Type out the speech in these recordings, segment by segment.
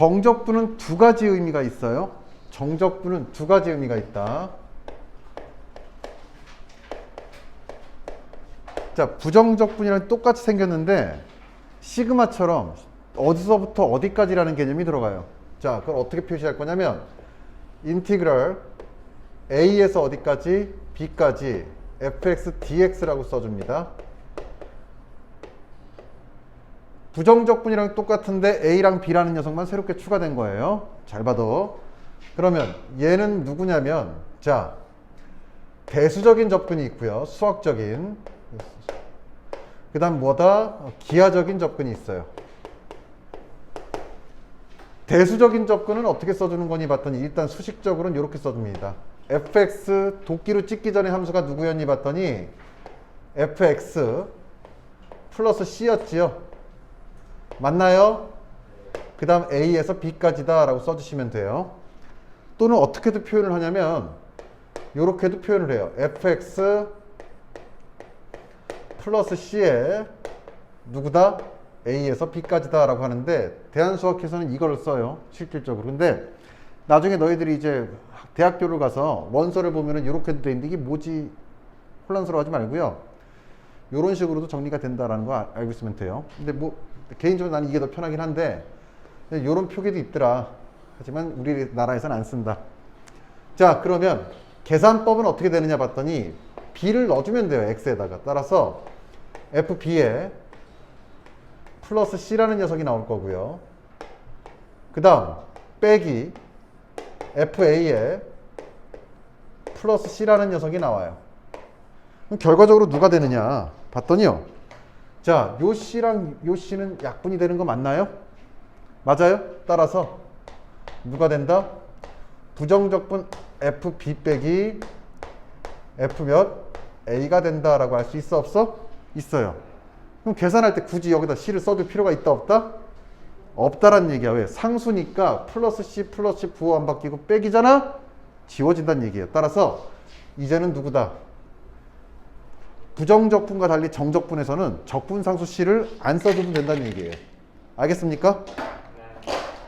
정적분은 두 가지 의미가 있어요. 정적분은 두 가지 의미가 있다. 자, 부정적분이랑 똑같이 생겼는데 시그마처럼 어디서부터 어디까지라는 개념이 들어가요. 자, 그걸 어떻게 표시할 거냐면 인티그럴 a에서 어디까지? b까지 fx dx라고 써줍니다. 부정적분이랑 똑같은데 a랑 b라는 녀석만 새롭게 추가된 거예요. 잘 봐둬. 그러면 얘는 누구냐면, 자, 대수적인 접근이 있고요. 수학적인. 그 다음 뭐다? 기하적인 접근이 있어요. 대수적인 접근은 어떻게 써주는 거니 봤더니 일단 수식적으로는 이렇게 써줍니다. fx 도끼로 찍기 전에 함수가 누구였니 봤더니 fx 플러스 c였지요. 맞나요? 그 다음 a에서 b까지다 라고 써주시면 돼요. 또는 어떻게도 표현을 하냐면 이렇게도 표현을 해요. fx 플러스 c에 누구다? a에서 b까지다 라고 하는데 대한수학에서는 이걸 써요. 실질적으로. 근데 나중에 너희들이 이제 대학교를 가서 원서를 보면은 이렇게도 돼 있는데 이게 뭐지? 혼란스러워하지 말고요. 이런 식으로도 정리가 된다라는 거 알고 있으면 돼요. 근데 뭐 개인적으로 나는 이게 더 편하긴 한데 이런 표기도 있더라. 하지만 우리나라에서는 안 쓴다. 자, 그러면 계산법은 어떻게 되느냐 봤더니 b를 넣어주면 돼요. x에다가. 따라서 fb에 플러스 c라는 녀석이 나올 거고요. 그 다음 빼기 fa에 플러스 c라는 녀석이 나와요. 그럼 결과적으로 누가 되느냐 봤더니요. 자, 요 c랑 요 c는 약분이 되는 거 맞나요? 맞아요? 따라서 누가 된다? 부정적분 fb 빼기 f 몇 a가 된다라고 할 수 있어 없어? 있어요. 그럼 계산할 때 굳이 여기다 c를 써줄 필요가 있다 없다? 없다란 얘기야. 왜? 상수니까 플러스 c 플러스 c 부호 안 바뀌고 빼기잖아? 지워진다는 얘기예요. 따라서 이제는 누구다? 부정적분과 달리 정적분에서는 적분상수 c를 안 써줘도 된다는 얘기예요. 알겠습니까?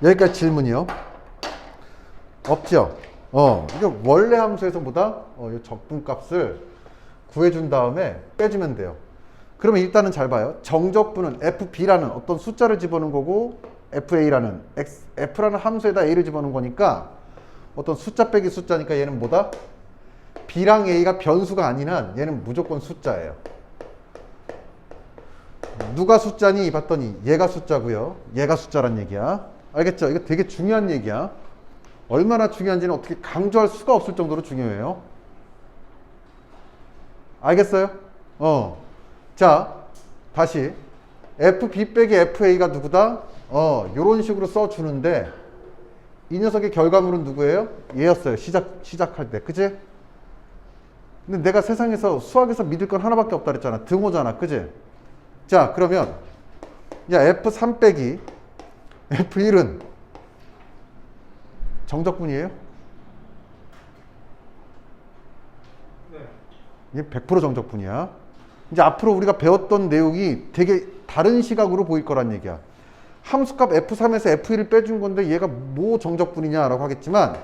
여기까지 질문이요. 없죠? 이게 원래 함수에서 보다 이 적분값을 구해준 다음에 빼주면 돼요. 그러면 일단은 잘 봐요. 정적분은 fb라는 어떤 숫자를 집어넣은 거고 fa라는 f라는 함수에다 a를 집어넣은 거니까 어떤 숫자 빼기 숫자니까 얘는 뭐다? b랑 a가 변수가 아닌 한 얘는 무조건 숫자예요. 누가 숫자니 봤더니 얘가 숫자고요. 얘가 숫자란 얘기야. 알겠죠? 이거 되게 중요한 얘기야. 얼마나 중요한지는 어떻게 강조할 수가 없을 정도로 중요해요. 알겠어요? 자, 다시 fb 빼기 fa가 누구다? 요런 식으로 써주는데 이 녀석의 결과물은 누구예요? 얘였어요. 시작할 때. 그치? 근데 내가 세상에서 수학에서 믿을 건 하나밖에 없다 그랬잖아. 등호잖아. 그치? 자, 그러면 야, f3 빼기 f1은 정적분이에요? 네. 이게 100% 정적분이야. 이제 앞으로 우리가 배웠던 내용이 되게 다른 시각으로 보일 거란 얘기야. 함수값 f3에서 f1을 빼준 건데 얘가 뭐 정적분이냐라고 하겠지만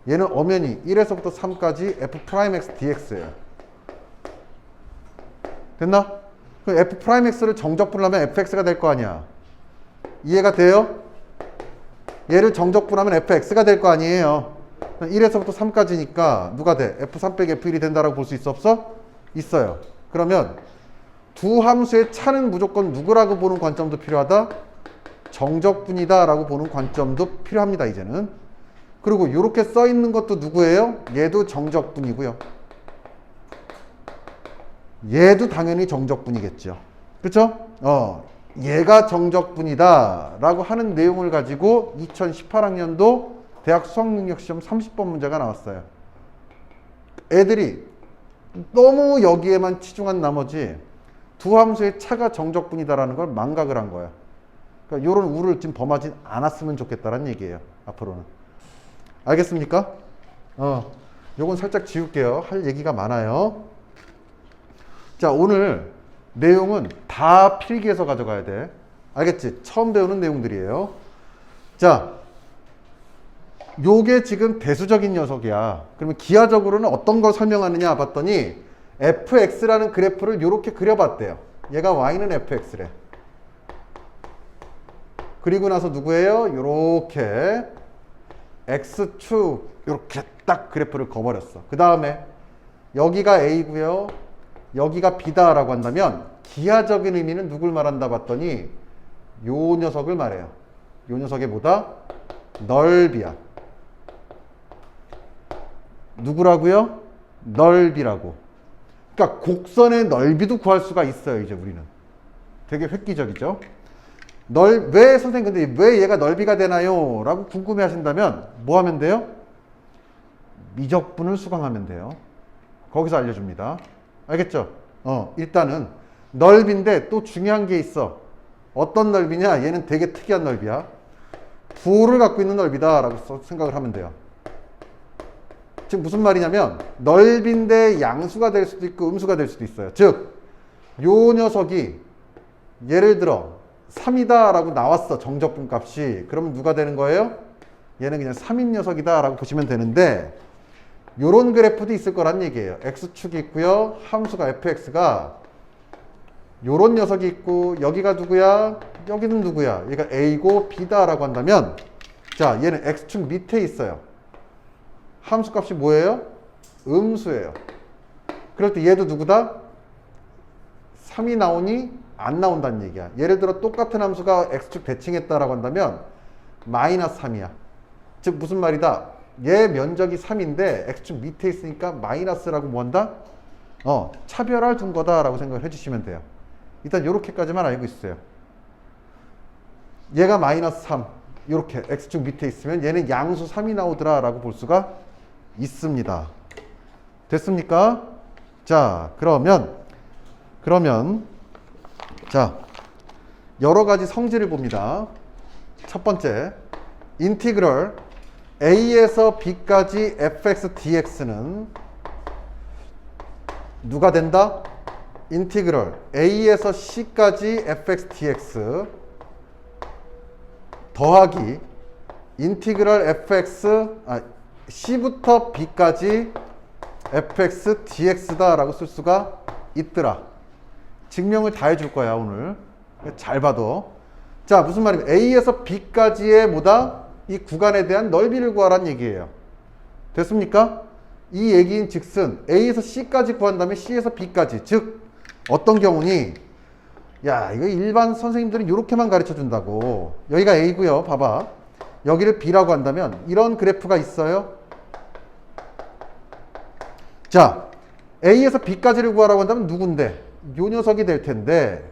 얘는 엄연히 1에서부터 3까지 f'x dx예요. 됐나? 그럼 f'x를 정적분하면 fx가 될 거 아니야. 이해가 돼요? 얘를 정적분하면 fx가 될 거 아니에요. 1에서부터 3까지니까 누가 돼? f3 빼기 f1이 된다라고 볼 수 있어 없어? 있어요. 그러면 두 함수의 차는 무조건 누구라고 보는 관점도 필요하다? 정적분이다 라고 보는 관점도 필요합니다. 이제는. 그리고 이렇게 써 있는 것도 누구예요? 얘도 정적분이고요. 얘도 당연히 정적분이겠죠. 그렇죠? 얘가 정적분이다 라고 하는 내용을 가지고 2018학년도 대학 수학능력시험 30번 문제가 나왔어요. 애들이 너무 여기에만 치중한 나머지 두 함수의 차가 정적분이다라는 걸 망각을 한 거야. 그러니까 이런 우를 지금 범하지 않았으면 좋겠다라는 얘기예요. 앞으로는. 알겠습니까? 요건 살짝 지울게요. 할 얘기가 많아요. 자, 오늘 내용은 다 필기해서 가져가야 돼. 알겠지? 처음 배우는 내용들이에요. 자, 요게 지금 대수적인 녀석이야. 그러면 기하적으로는 어떤 걸 설명하느냐 봤더니 fx라는 그래프를 요렇게 그려봤대요. 얘가 y는 fx래. 그리고 나서 누구예요? 요렇게 x축 요렇게 딱 그래프를 그어버렸어. 그 다음에 여기가 a고요. 여기가 b다 라고 한다면 기하적인 의미는 누굴 말한다 봤더니 요 녀석을 말해요. 요 녀석의 뭐다? 넓이야. 누구라고요? 넓이라고. 그러니까 곡선의 넓이도 구할 수가 있어요. 이제 우리는 되게 획기적이죠. 왜 선생님 근데 왜 얘가 넓이가 되나요? 라고 궁금해 하신다면 뭐 하면 돼요? 미적분을 수강하면 돼요. 거기서 알려줍니다. 알겠죠? 일단은 넓이인데 또 중요한 게 있어. 어떤 넓이냐? 얘는 되게 특이한 넓이야. 부호를 갖고 있는 넓이다 라고 생각을 하면 돼요. 지금 무슨 말이냐면 넓이인데 양수가 될 수도 있고 음수가 될 수도 있어요. 즉, 요 녀석이 예를 들어 3이다 라고 나왔어. 정적분 값이. 그러면 누가 되는 거예요? 얘는 그냥 3인 녀석이다 라고 보시면 되는데 요런 그래프도 있을 거란 얘기예요. x축이 있고요. 함수가 fx가 요런 녀석이 있고 여기가 누구야? 여기는 누구야? 얘가 a고 b다 라고 한다면 자, 얘는 x축 밑에 있어요. 함수 값이 뭐예요? 음수예요. 그럴 때 얘도 누구다? 3이 나오니 안 나온다는 얘기야. 예를 들어 똑같은 함수가 x축 대칭했다라고 한다면 마이너스 3이야. 즉 무슨 말이다? 얘 면적이 3인데 x축 밑에 있으니까 마이너스라고 뭐 한다? 차별할 둔 거다라고 생각을 해주시면 돼요. 일단 요렇게까지만 알고 있어요. 얘가 마이너스 3 요렇게 x축 밑에 있으면 얘는 양수 3이 나오더라 라고 볼 수가 있습니다. 됐습니까? 자, 그러면 자, 여러 가지 성질을 봅니다. 첫 번째, 인티그럴 a에서 b까지 fx dx는 누가 된다? 인티그럴 a에서 c까지 fx dx 더하기 인티그럴 c부터 b까지 fx dx다 라고 쓸 수가 있더라. 증명을 다 해줄 거야 오늘. 잘 봐도. 자, 무슨 말이냐면 a에서 b까지의 뭐다? 이 구간에 대한 넓이를 구하라는 얘기예요. 됐습니까? 이 얘기인 즉슨 a에서 c까지 구한 다음에 c에서 b까지. 즉 어떤 경우니 야, 이거 일반 선생님들은 이렇게만 가르쳐 준다고. 여기가 a고요. 봐봐. 여기를 b라고 한다면 이런 그래프가 있어요. 자, a에서 b까지를 구하라고 한다면 누군데? 요 녀석이 될 텐데,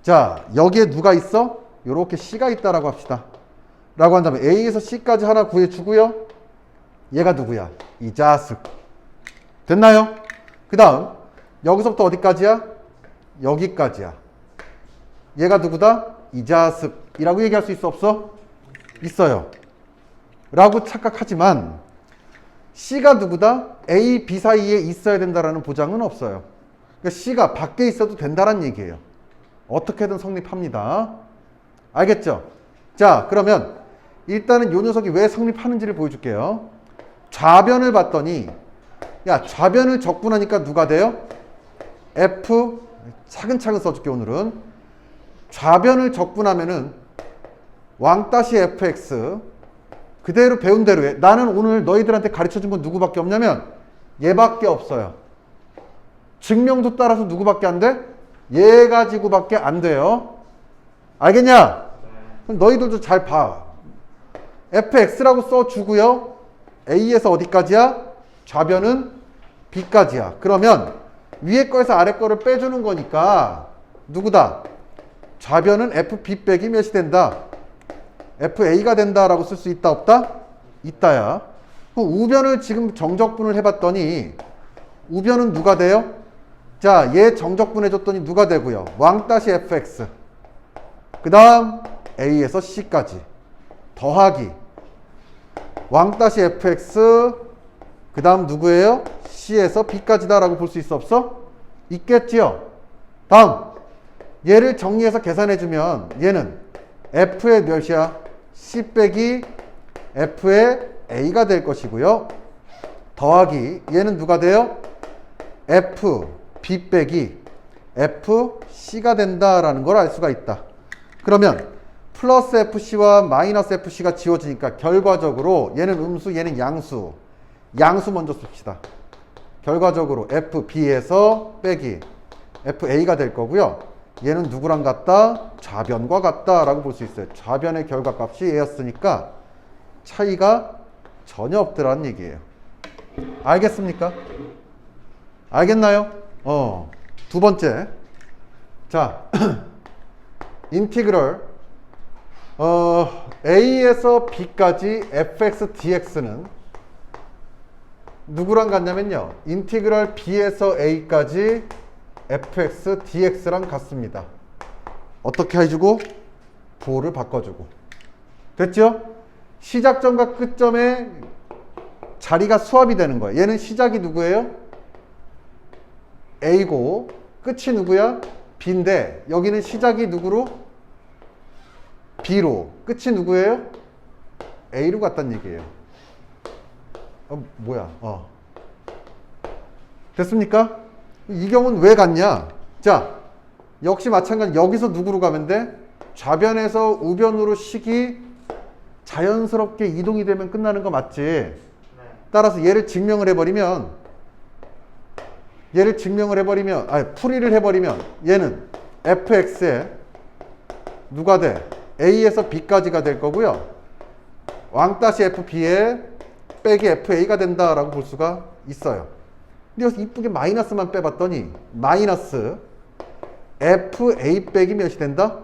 자, 여기에 누가 있어? 요렇게 c가 있다라고 합시다. 라고 한다면 a에서 c까지 하나 구해주고요. 얘가 누구야? 이 자식. 됐나요? 그 다음 여기서부터 어디까지야? 여기까지야. 얘가 누구다? 이 자식이라고 얘기할 수 있어 없어? 있어요. 라고 착각하지만 c가 누구다? a, b 사이에 있어야 된다라는 보장은 없어요. 그러니까 c가 밖에 있어도 된다는 얘기예요. 어떻게든 성립합니다. 알겠죠? 자, 그러면 일단은 요 녀석이 왜 성립하는지를 보여줄게요. 좌변을 봤더니 야, 좌변을 적분하니까 누가 돼요? f 차근차근 써줄게 오늘은. 좌변을 적분하면은 왕따시 fx 그대로 배운 대로 해. 나는 오늘 너희들한테 가르쳐준 건 누구밖에 없냐면 얘밖에 없어요. 증명도 따라서 누구밖에 안 돼? 얘 가지고밖에 안 돼요. 알겠냐? 그럼 너희들도 잘 봐. fx라고 써주고요. a에서 어디까지야? 좌변은 b까지야. 그러면 위에 거에서 아래 거를 빼주는 거니까 누구다? 좌변은 fb 빼기 몇이 된다? fa가 된다라고 쓸 수 있다 없다? 있다야. 그럼 우변을 지금 정적분을 해봤더니 우변은 누가 돼요? 자, 얘 정적분 해줬더니 누가 되고요? 왕따시 fx 그 다음 a에서 c까지 더하기 왕따시 fx 그 다음 누구예요? c에서 b까지다 라고 볼 수 있어 없어? 있겠지요. 다음 얘를 정리해서 계산해주면 얘는 f의 몇이야? c 빼기 F의 A가 될 것이고요. 더하기 얘는 누가 돼요? F, B 빼기 F, C가 된다라는 걸 알 수가 있다. 그러면 플러스 FC와 마이너스 FC가 지워지니까 결과적으로 얘는 음수, 얘는 양수. 양수 먼저 씁시다. 결과적으로 FB에서 빼기 FA가 될 거고요. 얘는 누구랑 같다? 좌변과 같다라고 볼 수 있어요. 좌변의 결과값이 얘였으니까 차이가 전혀 없더라는 얘기예요. 알겠습니까? 알겠나요? 두 번째. 자, 인티그럴 A에서 B까지 fx dx는 누구랑 같냐면요. 인티그럴 B에서 A까지 fx dx랑 같습니다. 어떻게 해주고? 부호를 바꿔주고. 됐죠? 시작점과 끝점의 자리가 수합이 되는 거예요. 얘는 시작이 누구예요? A고 끝이 누구야? B인데 여기는 시작이 누구로? B로 끝이 누구예요? A로 같다는 얘기예요. 뭐야? 됐습니까? 이 경우는 왜 같냐? 자, 역시 마찬가지. 여기서 누구로 가면 돼? 좌변에서 우변으로 식이 자연스럽게 이동이 되면 끝나는 거 맞지? 따라서 얘를 증명을 해버리면 풀이를 해버리면 얘는 fx에 누가 돼? a에서 b까지가 될 거고요. 왕-fb에 빼기 fa가 된다라고 볼 수가 있어요. 근데 여기서 이쁘게 마이너스만 빼봤더니 마이너스 fa 빼기 몇이 된다?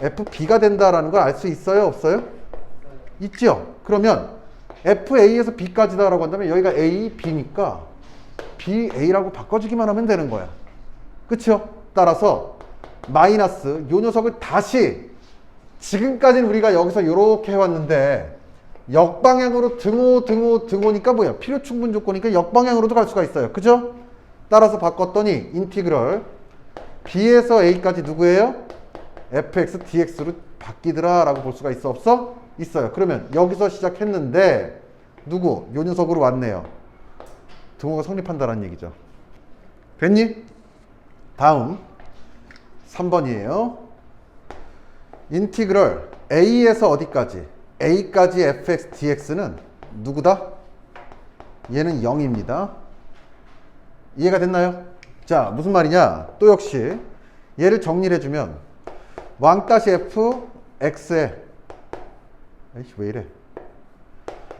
fb가 된다라는 걸 알 수 있어요? 없어요? 있죠? 그러면 fa에서 b까지다라고 한다면 여기가 a, b니까 ba라고 바꿔주기만 하면 되는 거야. 그쵸? 따라서 마이너스 요 녀석을 다시 지금까지는 우리가 여기서 이렇게 해왔는데 역방향으로 등호니까 뭐야? 필요 충분 조건이니까 역방향으로도 갈 수가 있어요. 그죠? 따라서 바꿨더니 인티그럴 b에서 a까지 누구예요? fx dx로 바뀌더라 라고 볼 수가 있어? 없어? 있어요. 그러면 여기서 시작했는데 누구? 요 녀석으로 왔네요. 등호가 성립한다는 얘기죠. 됐니? 다음 3번이에요. 인티그럴 a에서 어디까지? a까지 fx dx는 누구다? 얘는 0입니다. 이해가 됐나요? 자, 무슨 말이냐? 또 역시 얘를 정리를 해주면 왕-f x에 에이씨 왜 이래?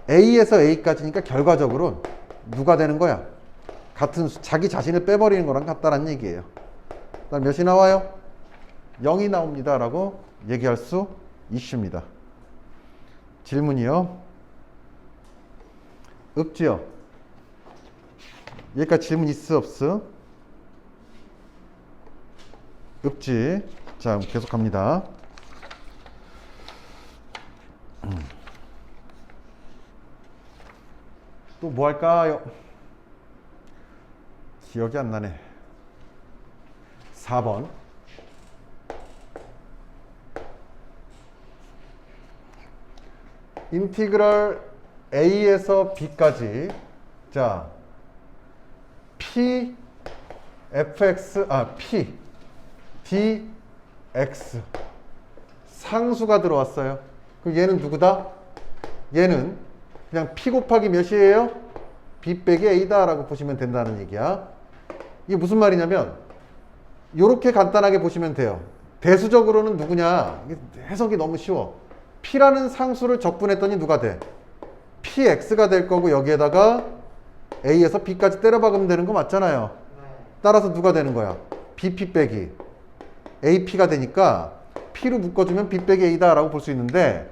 a에서 a까지니까 결과적으로 누가 되는 거야? 같은 수, 자기 자신을 빼버리는 거랑 같다는 얘기예요. 그다음 몇이 나와요? 0이 나옵니다 라고 얘기할 수 있습니다. 질문이요? 없지요? 여기까지 질문 있어 없어? 없지? 자, 계속 갑니다. 또 뭐 할까요? 기억이 안 나네. 4번. 인티그럴 a에서 b까지 자 p fx p dx 상수가 들어왔어요. 그럼 얘는 누구다? 얘는 그냥 p 곱하기 몇이에요? b 빼기 a다 라고 보시면 된다는 얘기야. 이게 무슨 말이냐면 이렇게 간단하게 보시면 돼요. 대수적으로는 누구냐? 해석이 너무 쉬워. p라는 상수를 적분했더니 누가 돼? px가 될 거고 여기에다가 a에서 b까지 때려 박으면 되는 거 맞잖아요. 따라서 누가 되는 거야? bp 빼기 ap가 되니까 p로 묶어주면 b 빼기 a다 라고 볼 수 있는데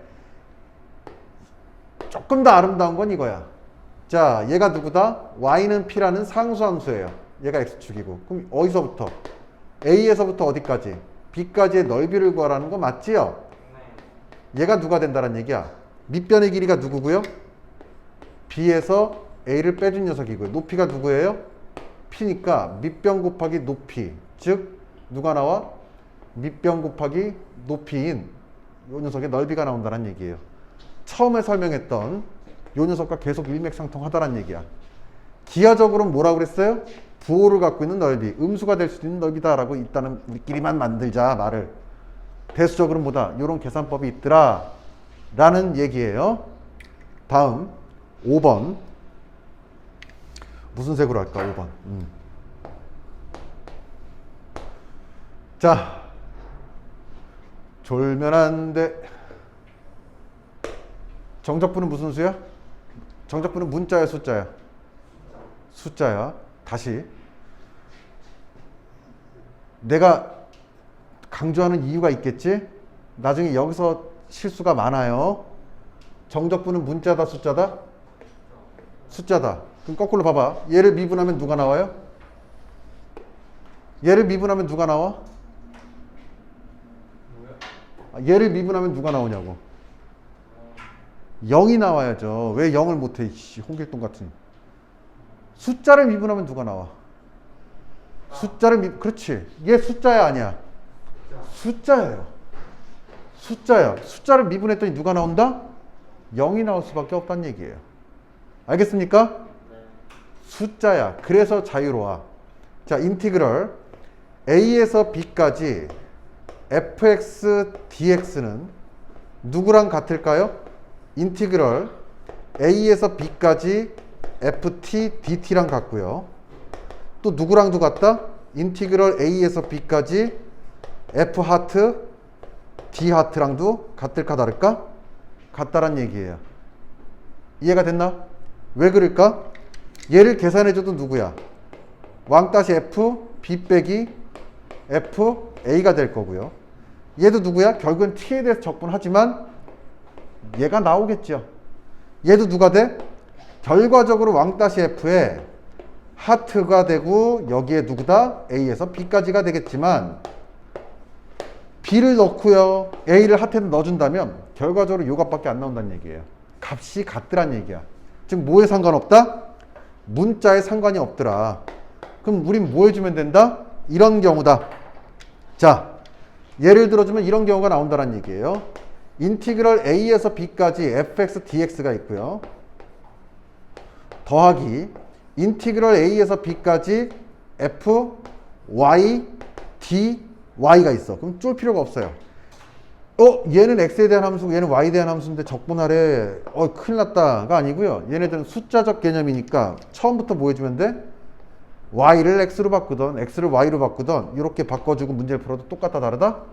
조금 더 아름다운 건 이거야. 자, 얘가 누구다? y는 p라는 상수함수예요. 얘가 x축이고. 그럼 어디서부터? a에서부터 어디까지? b까지의 넓이를 구하라는 거 맞지요? 얘가 누가 된다는 얘기야? 밑변의 길이가 누구고요? b에서 a를 빼준 녀석이고요. 높이가 누구예요? p니까 밑변 곱하기 높이. 즉 누가 나와? 밑변 곱하기 높이인 이 녀석의 넓이가 나온다는 얘기예요. 처음에 설명했던 요 녀석과 계속 일맥상통하다란 얘기야. 기하적으로는 뭐라고 그랬어요? 부호를 갖고 있는 넓이, 음수가 될 수 있는 넓이다라고 일단은 우리끼리만 만들자 말을. 대수적으로는 뭐다? 이런 계산법이 있더라 라는 얘기예요. 다음 5번. 무슨 색으로 할까? 5번. 자, 졸면 안 돼. 정적분은 무슨 수야? 정적분은 문자야, 숫자야? 숫자야. 다시. 내가 강조하는 이유가 있겠지? 나중에 여기서 실수가 많아요. 정적분은 문자다, 숫자다? 숫자다. 그럼 거꾸로 봐봐. 얘를 미분하면 누가 나와요? 얘를 미분하면 누가 나와? 얘를 미분하면 누가 나오냐고. 0이 나와야죠. 왜 0을 못해? 홍길동 같은. 숫자를 미분하면 누가 나와? 그렇지. 얘 숫자야, 아니야? 숫자예요. 숫자야. 숫자를 미분했더니 누가 나온다? 0이 나올 수밖에 없다는 얘기예요. 알겠습니까? 숫자야. 그래서 자유로워. 자, 인티그럴 a에서 b까지 fx dx는 누구랑 같을까요? 인티그럴 a에서 b까지 ft dt랑 같고요. 또 누구랑도 같다? 인티그럴 a에서 b까지 f 하트 d 하트랑도 같을까 다를까? 같다란 얘기예요. 이해가 됐나? 왜 그럴까? 얘를 계산해줘도 누구야? 왕따시 f b 빼기 f a가 될 거고요. 얘도 누구야? 결국은 t에 대해서 적분하지만 얘가 나오겠죠. 얘도 누가 돼? 결과적으로 왕따시 f에 하트가 되고 여기에 누구다? a에서 b까지가 되겠지만 b를 넣고요. a를 하트에 넣어준다면 결과적으로 요 값밖에 안 나온다는 얘기예요. 값이 같더란 얘기야. 즉 뭐에 상관없다? 문자에 상관이 없더라. 그럼 우린 뭐 해주면 된다? 이런 경우다. 자, 예를 들어주면 이런 경우가 나온다는 얘기예요. 인티그럴 a에서 b까지 fx dx가 있고요. 더하기 인티그럴 a에서 b까지 fy dy가 있어. 그럼 쫄 필요가 없어요. 얘는 x에 대한 함수고 얘는 y에 대한 함수인데 적분하래. 큰일 났다가 아니고요. 얘네들은 숫자적 개념이니까 처음부터 뭐 해주면 돼? y를 x로 바꾸던 x를 y로 바꾸던 이렇게 바꿔주고 문제를 풀어도 똑같다 다르다?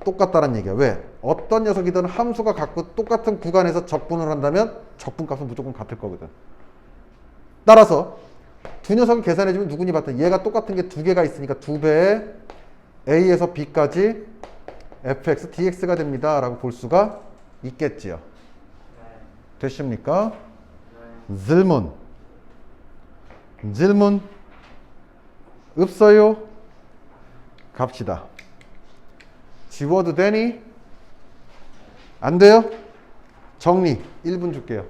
똑같다란 얘기야. 왜? 어떤 녀석이든 함수가 갖고 똑같은 구간에서 적분을 한다면 적분값은 무조건 같을 거거든. 따라서 두 녀석을 계산해주면 누구니 봤더니 얘가 똑같은 게 두 개가 있으니까 2배의 a에서 b까지 fx dx가 됩니다 라고 볼 수가 있겠지요. 됐습니까? 질문 없어요? 갑시다. 지워도 되니? 안 돼요? 정리 1분 줄게요.